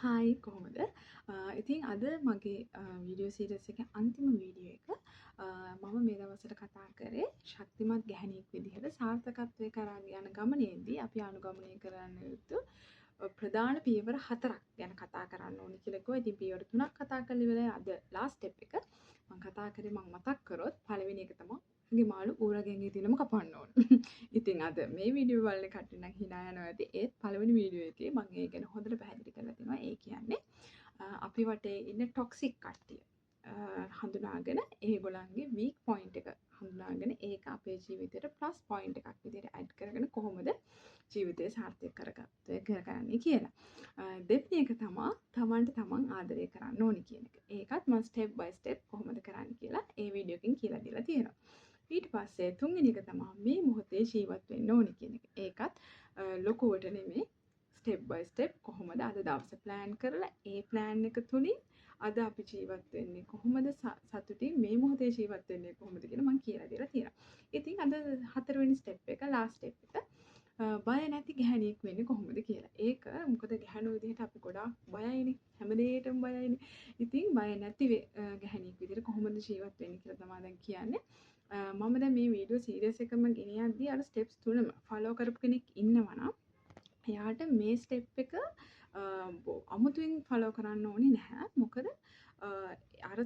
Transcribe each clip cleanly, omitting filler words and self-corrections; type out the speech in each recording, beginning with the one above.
Hi කොහොමද? ඉතින් අද මගේ වීඩියෝ සීරීස් එකේ අන්තිම වීඩියෝ එක මම මේ දවස්වල කතා කරේ ශක්තිමත් ගැහැණියෙක් විදිහට සාර්ථකත්වයේ කරා යන ගමනේදී අපි අනුගමනය කරන්න යුතු ප්‍රධාන පියවර 4ක් ගැන කතා කරන්න ඕනි කියලා කිව්වා. ඉතින් පියවර 3ක් කතා කරලා ඉවරයි. අද ලාස්ට් ස්ටෙප් එක මම කතා කරේ මම මතක් කරොත් පළවෙනි එක තමයි ගේ මාළු ඌරගෙන්ගේ දිනම කපන්න ඕන. ඉතින් අද මේ වීඩියෝ බලන කට්ටිය නම් hina යනවා ඇති. ඒත් පළවෙනි වීඩියෝ එකේ මම ඒ ගැන හොඳට පැහැදිලි කරලා තිනවා. ඒ කියන්නේ අපි වටේ ඉන්න ටොක්සික් කට්ටිය හඳුනාගෙන ඒගොල්ලන්ගේ වීක් පොයින්ට් එක හඳුනාගෙන ඒක අපේ ජීවිතේට ප්ලස් පොයින්ට් එකක් විදිහට ඇඩ් කරගෙන කොහොමද ජීවිතේ සාර්ථක කරගන්නේ කියලා. දෙවෙනි එක තමයි තමන්ට තමන් ආදරය කරන්න ඕනි කියන එක. ඒකත් මම ස්ටෙප් බයි ස්ටෙප් කොහොමද කරන්නේ කියලා ඒ වීඩියෝ එකෙන් කියලා දීලා තියෙනවා. ඊට පස්සේ තුන්වෙනි එක තමයි මේ මොහොතේ ජීවත් වෙන්න ඕනි කියන එක. ඒකත් ලොකුවට නෙමෙයි ස්ටෙප් බයි ස්ටෙප් කොහොමද අද දවස ප්ලෑන් කරලා ඒ ප්ලෑන් එක තුලින් අද අපි ජීවත් වෙන්නේ කොහොමද සතුටින් මේ මොහොතේ ජීවත් වෙන්නේ කොහොමද කියලා මම කියලා දීලා තියෙනවා. ඉතින් අද හතරවෙනි ස්ටෙප් එක ලාස්ට් ස්ටෙප් එක බය නැති ගැහැණියෙක් වෙන්නේ කොහොමද කියලා. ඒක මොකද ගැහැණු විදිහට අපි ගොඩාක් බයයිනේ. හැම දෙයකටම බයයිනේ. ඉතින් බය නැති ගැහැණියෙක් විදිහට කොහොමද ජීවත් වෙන්නේ කියලා තමයි දැන් කියන්නේ. මම දැන් මේ වීඩියෝ සීරීස් එකම ගෙන යද්දී අර ස්ටෙප්ස් තුනම ෆලෝ කරපු කෙනෙක් ඉන්නවා නම් එයාට මේ ස්ටෙප් එක අමුතුවෙන් ෆලෝ කරන්න ඕනේ නැහැ. මොකද අර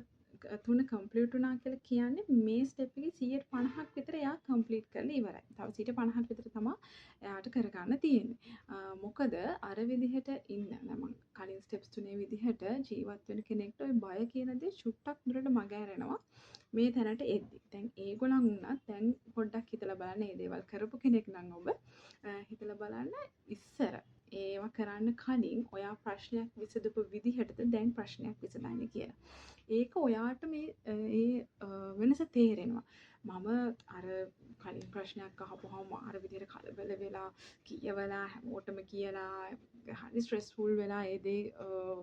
තුන කම්ප්ලීට් වුණා කියලා කියන්නේ මේ ස්ටෙප් එකේ 150ක් විතර එයා කම්ප්ලීට් කරලා ඉවරයි. තව 150ක් විතර තමයි එයාට කරගන්න තියෙන්නේ. මොකද අර විදිහට ඉන්න මම කලින් ස්ටෙප්ස් තුනේ විදිහට ජීවත් වෙන කෙනෙක්ට ওই බය කියන දේ චුට්ටක් දුරට මග ඇරෙනවා. මේ තැනට එද්දි. දැන් ඒගොල්ලන් වුණත් දැන් පොඩ්ඩක් හිතලා බලන්න මේ දේවල් කරපු කෙනෙක් නම් ඔබ හිතලා බලන්න ඉස්සර ඒවා කරන්න කලින් ඔයා ප්‍රශ්නයක් විසඳපු විදිහටද දැන් ප්‍රශ්නයක් විසඳන්නේ කියලා. ඒක ඔයාට මේ ඒ වෙනස තේරෙනවා. මම අර කලින් ප්‍රශ්නයක් අහපුවාම අර විදිහට කලබල වෙලා කියවලා හැමෝටම කියලා හරි ස්ට්‍රෙස්ෆුල් වෙලා ඒ දේ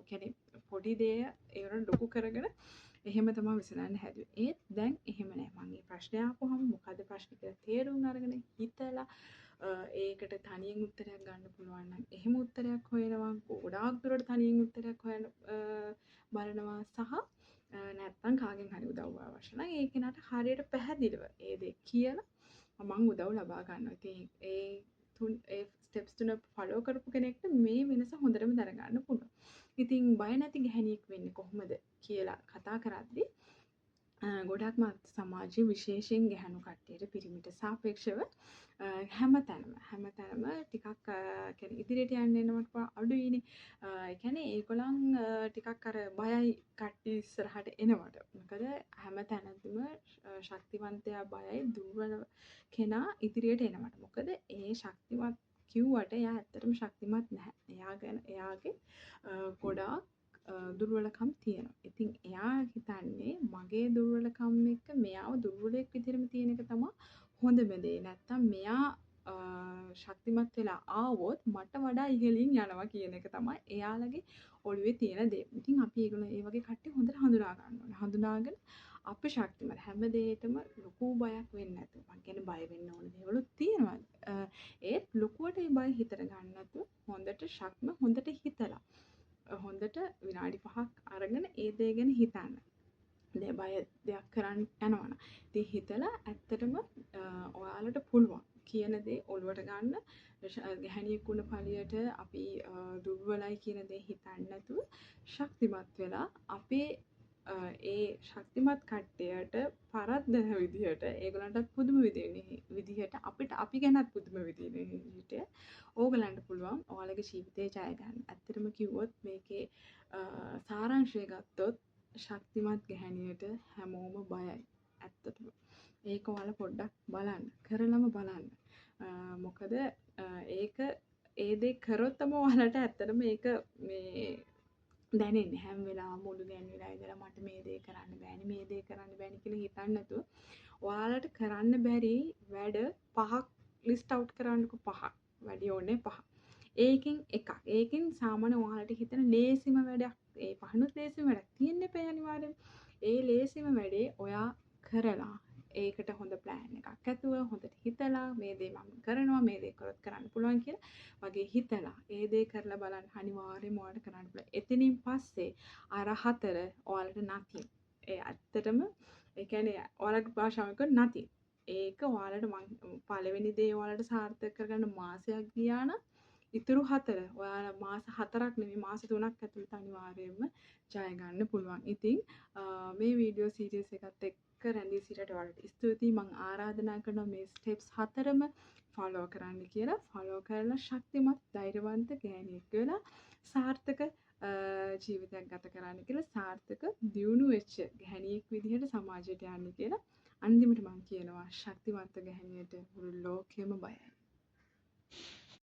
කියන්නේ පොඩි දේ ඒවන ලොකු කරගෙන එහෙම තමයි විසඳන්න හැදුවේ. ඒත් දැන් එහෙම නෑ. මම මේ ප්‍රශ්නය ආපුවම මොකද්ද ප්‍රශ්නේ කියලා තේරුම් අරගෙන හිතලා ඒකට තනියෙන් උත්තරයක් ගන්න පුළුවන් නම් එහෙම උත්තරයක් හොයනවා. ගොඩාක් දුරට තනියෙන් උත්තරයක් හොයන බලනවා සහ නැත්තම් කාගෙන් හරි උදව්ව අවශ්‍ය නම් ඒ කෙනාට හරියට පැහැදිලිව ඒ දේ කියලා මම උදව් ලබා ගන්නවා. ඉතින් ඒ ස්ටෙප්ස් තුන ෆලෝ කරපු කෙනෙක්ට මේ වෙනස හොඳටම දැනගන්න පුළුවන්. ඉතින් බය නැති ගැහැණියෙක් වෙන්නේ කොහොමද කියලා කතා කරද්දී ගොඩක්ම සමාජයේ විශේෂයෙන් ගැහැණු කට්ටියට පිරිමිට සාපේක්ෂව හැමතැනම ටිකක් කියන්නේ ඉදිරියට යන්න එනවට අඩුයිනේ. ඒ කියන්නේ ඒගොල්ලන් ටිකක් අර බයයි කට්ටිය ඉස්සරහට එනවට. මොකද හැමතැනදීම ශක්තිවන්තයා බයයි දුර්වල කෙනා ඉදිරියට එනවට. මොකද ඒ ශක්තිමත් කිව්වට එයා ඇත්තටම ශක්තිමත් නැහැ. එයාගේ ගොඩාක් දුර්වලකම් තියෙනවා. ඉතින් එයා හිතන්නේ මගේ දුර්වලකම් එක්ක මෙයාව දුර්වලෙක් විදිහටම තියෙන එක තමයි හොඳම දේ. නැත්තම් මෙයා ශක්තිමත් වෙලා ආවොත් මට වඩා ඉහළින් යනවා කියන එක තමයි එයාලගේ ඔළුවේ තියෙන දේ. ඉතින් අපි ඒගොල්ලෝ ඒ වගේ කට්ටිය හොඳට හඳුනා ගන්න ඕනේ. හඳුනාගෙන අපි ශක්තිමත් හැම දෙයකටම ලොකු බයක් වෙන්නේ නැතුව. මං කියන්නේ බය වෙන්න ඕන දේවලුත් තියෙනවා. ඒත් ලොකුවට ඒ බය හිතට ගන්න නැතුව හොඳට හිතලා හොඳට විනාඩි 5ක් අරගෙන ඒ දේ ගැන හිතන්න. දැන් බය දෙයක් කරන්න යනවනම් ඉතින් හිතලා ඇත්තටම ඔයාලට පුළුවන් කියන දේ ඔළුවට ගන්න ගැහැණියෙක් වුණ පළියට අපි දුර්වලයි කියන දේ හිතන්නේ නැතුව ශක්තිමත් වෙලා අපේ ඒ ශක්තිමත් කට්ටියට පරද්දන විදිහට ඒගොල්ලන්ටත් පුදුම විදිහට අපි ගැනත් පුදුම විදිහට ඕගලන්ට පුළුවන් ඔයාලගේ ජීවිතේ ජය ගන්න. ඇත්තටම කිව්වොත් මේකේ සාරාංශය ගත්තොත් ශක්තිමත් ගැහැණියට හැමෝම බයයි. ඇත්තටම. ඒක ඔයාලා පොඩ්ඩක් බලන්න. කරලම බලන්න. මොකද ඒක ඒ දේ කරොත් තමයි ඔයාලට ඇත්තටම මේක මේ දැනෙන්නේ හැම වෙලාවම මුළු ගැන්විලා ඉඳලා මට මේ දේ කරන්න බෑනේ මේ දේ කරන්න බෑනේ කියලා හිතන්නේ නැතුව ඔයාලට කරන්න බැරි වැඩ 5ක් ලිස්ට් අවුට් කරන්නකො 5ක්. වැඩි ඕනේ 5. ඒකෙන් එකක්. ඒකෙන් සාමාන්‍ය ඔයාලට හිතන ලේසිම වැඩක්. ඒ පහනුත් ලේසිම වැඩක් තියෙන්න එපා අනිවාර්යෙන්. ඒ ලේසිම වැඩේ ඔයා කරලා ඒකට හොඳ ප්ලෑන් එකක් ඇතුව හොඳට හිතලා මේ දේ මම කරනවා මේ දේ කරොත් කරන්න පුළුවන් කියලා වගේ හිතලා ඒ දේ කරලා බලන්න අනිවාර්යයෙන්ම ඔයාලට කරන්න පුළුවන්. එතනින් පස්සේ අර 4 ඔයාලට nothing. ඒ ඇත්තටම ඒ කියන්නේ ඔයාලගේ භාෂාවෙන් කිව්වොත් nothing. ඒක ඔයාලට පළවෙනි දේ ඔයාලට සාර්ථක කරගන්න මාසයක් ගියා නම් ඉතුරු 4 ඔයාලා මාස 4ක් නෙමෙයි මාස 3ක් ඇතුළත අනිවාර්යයෙන්ම ජය ගන්න පුළුවන්. ඉතින් මේ වීඩියෝ සීරීස් එකත් එක්ක රැඳී සිටියට ඔයාලට ස්තුතියි. මම ආරාධනා කරනවා මේ ස්ටෙප්ස් 4ම ෆලෝ කරන්න කියලා. ෆලෝ කරලා ශක්තිමත් ධෛර්යවන්ත ගෑණියෙක් වෙලා සාර්ථක ජීවිතයක් ගත කරන්න කියලා සාර්ථක දියුණු වෙච්ච ගැහණියෙක් විදිහට සමාජයට යන්න කියලා අන්තිමට මම කියනවා ශක්තිමත් ගැහණියට මුළු ලෝකෙම බයයි.